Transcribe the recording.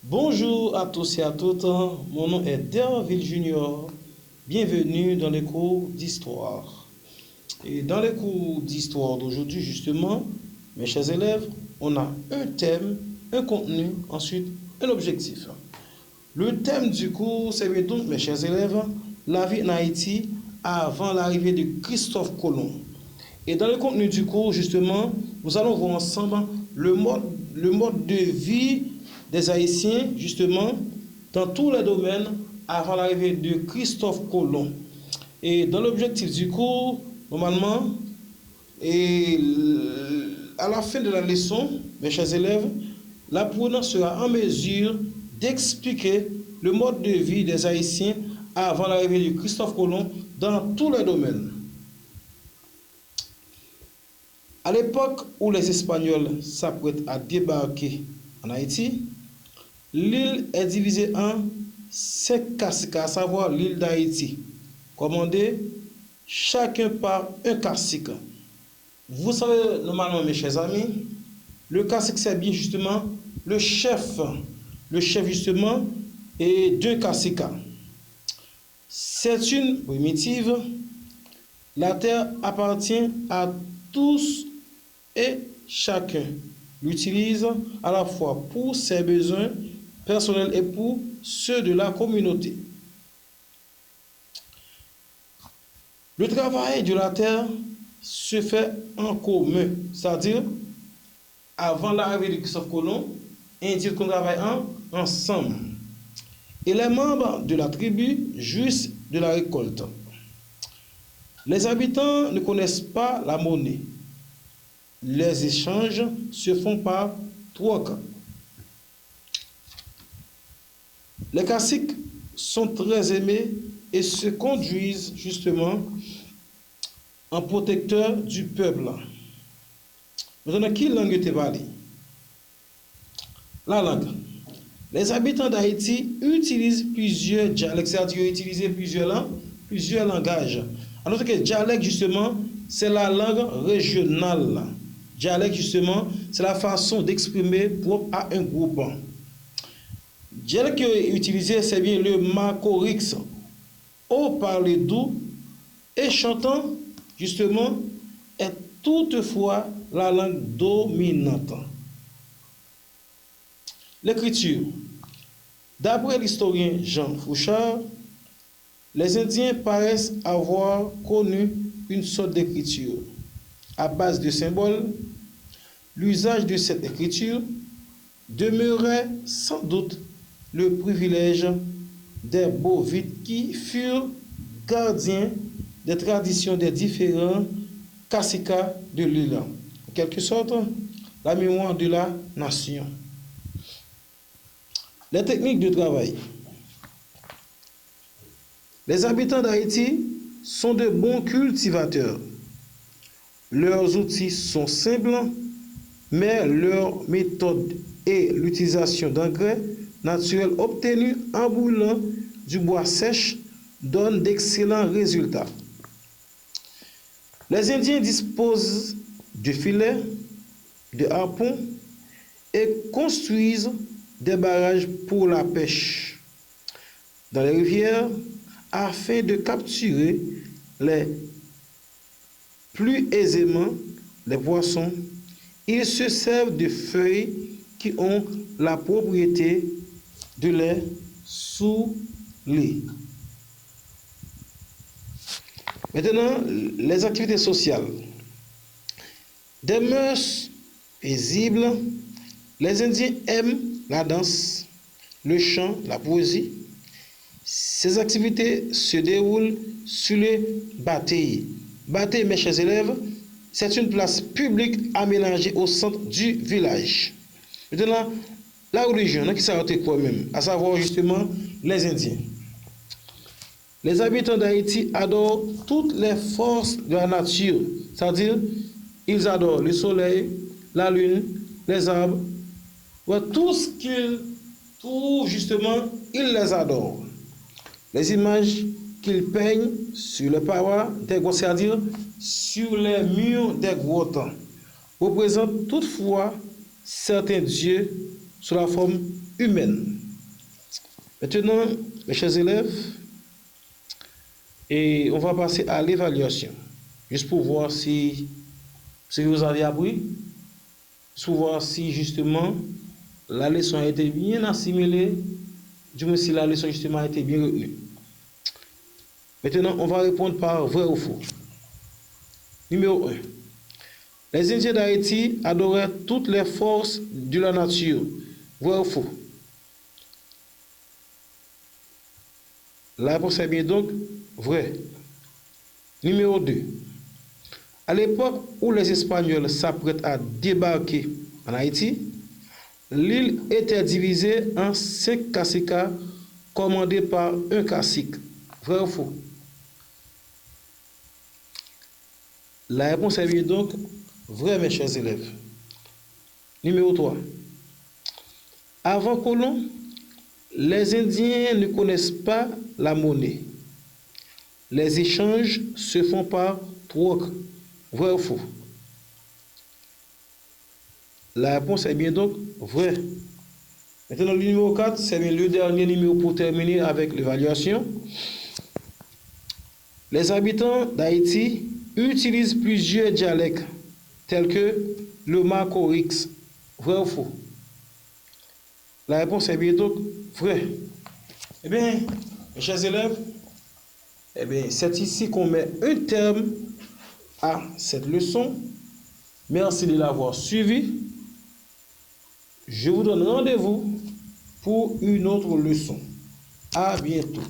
Bonjour à tous et à toutes, mon nom est Derville Junior. Bienvenue dans les cours d'histoire. Et dans les cours d'histoire d'aujourd'hui, justement, mes chers élèves, on a un thème, un contenu, ensuite un objectif. Le thème du cours, c'est bien donc, mes chers élèves, la vie en Haïti avant l'arrivée de Christophe Colomb. Et dans le contenu du cours, justement, nous allons voir ensemble le mode de vie des Haïtiens, justement, dans tous les domaines avant l'arrivée de Christophe Colomb. Et dans l'objectif du cours, normalement, et à la fin de la leçon, mes chers élèves, l'apprenant sera en mesure d'expliquer le mode de vie des Haïtiens avant l'arrivée de Christophe Colomb dans tous les domaines. À l'époque où les Espagnols s'apprêtent à débarquer en Haïti, l'île est divisée en 5 caciques, à savoir l'île d'Haïti, commandée chacun par un cacique. Vous savez, normalement, mes chers amis, le cacique, c'est bien justement le chef justement est d'un cacique. C'est une primitive. La terre appartient à tous et chacun l'utilise à la fois pour ses besoins personnels et pour ceux de la communauté. Le travail de la terre se fait en commun, c'est-à-dire avant l'arrivée de Christophe Colomb, indique qu'on travaille ensemble. Et les membres de la tribu jouissent de la récolte. Les habitants ne connaissent pas la monnaie. Les échanges se font par troc. Les caciques sont très aimés et se conduisent justement en protecteurs du peuple. Maintenant, quelle langue était parlée? La langue. Les habitants d'Haïti utilisent plusieurs dialectes, c'est-à-dire utiliser plusieurs langages. Alors que dialecte, justement, c'est la langue régionale. Dialecte, justement, c'est la façon d'exprimer propre à un groupe. Dialecte qui est utilisé, c'est bien le macorix, au parler doux et chantant, justement, est toutefois la langue dominante. L'écriture. D'après l'historien Jean Fouchard, les Indiens paraissent avoir connu une sorte d'écriture. À base de symboles, l'usage de cette écriture demeurait sans doute le privilège des Bovites qui furent gardiens des traditions des différents caciques de l'île. En quelque sorte, la mémoire de la nation. Les techniques de travail. Les habitants d'Haïti sont de bons cultivateurs. Leurs outils sont simples, mais leur méthode et l'utilisation d'engrais naturels obtenus en brûlant du bois sèche donnent d'excellents résultats. Les Indiens disposent de filets, de harpons et construisent des barrages pour la pêche dans les rivières afin de capturer plus aisément les poissons. Ils se servent de feuilles qui ont la propriété de les saouler. Maintenant, les activités sociales. Des mœurs paisibles, les Indiens aiment la danse, le chant, la poésie. Ces activités se déroulent sur les batailles. Bataille, mes chers élèves, c'est une place publique aménagée au centre du village. Maintenant, la religion, qui s'arrête quoi même, à savoir justement les Indiens. Les habitants d'Haïti adorent toutes les forces de la nature, c'est-à-dire ils adorent le soleil, la lune, les arbres, tout justement, ils les adorent. Les images qu'ils peignent sur les parois des grottes, c'est-à-dire sur les murs des grottes, représentent toutefois certains dieux sous la forme humaine. Maintenant, mes chers élèves, et on va passer à l'évaluation, juste pour voir si ce que vous avez appris, pour voir si justement la leçon a été bien assimilée, du moins si la leçon justement a été bien retenue. Maintenant, on va répondre par vrai ou faux. Numéro 1. Les Indiens d'Haïti adoraient toutes les forces de la nature. Vrai ou faux? La réponse est bien donc vrai. Numéro 2. À l'époque où les Espagnols s'apprêtent à débarquer en Haïti, l'île était divisée en 5 caciques commandés par un cacique. Vrai ou faux? La réponse est bien donc vrai, mes chers élèves. Numéro 3. Avant colon, les Indiens ne connaissent pas la monnaie. Les échanges se font par troc. Vrai ou faux? La réponse est bien donc vrai. Maintenant, le numéro 4, c'est bien le dernier numéro pour terminer avec l'évaluation. Les habitants d'Haïti utilisent plusieurs dialectes tels que le Macorix. Vrai ou faux? La réponse est bien donc vrai. Eh bien, mes chers élèves, eh bien, c'est ici qu'on met un terme à cette leçon. Merci de l'avoir suivi. Je vous donne rendez-vous pour une autre leçon. À bientôt.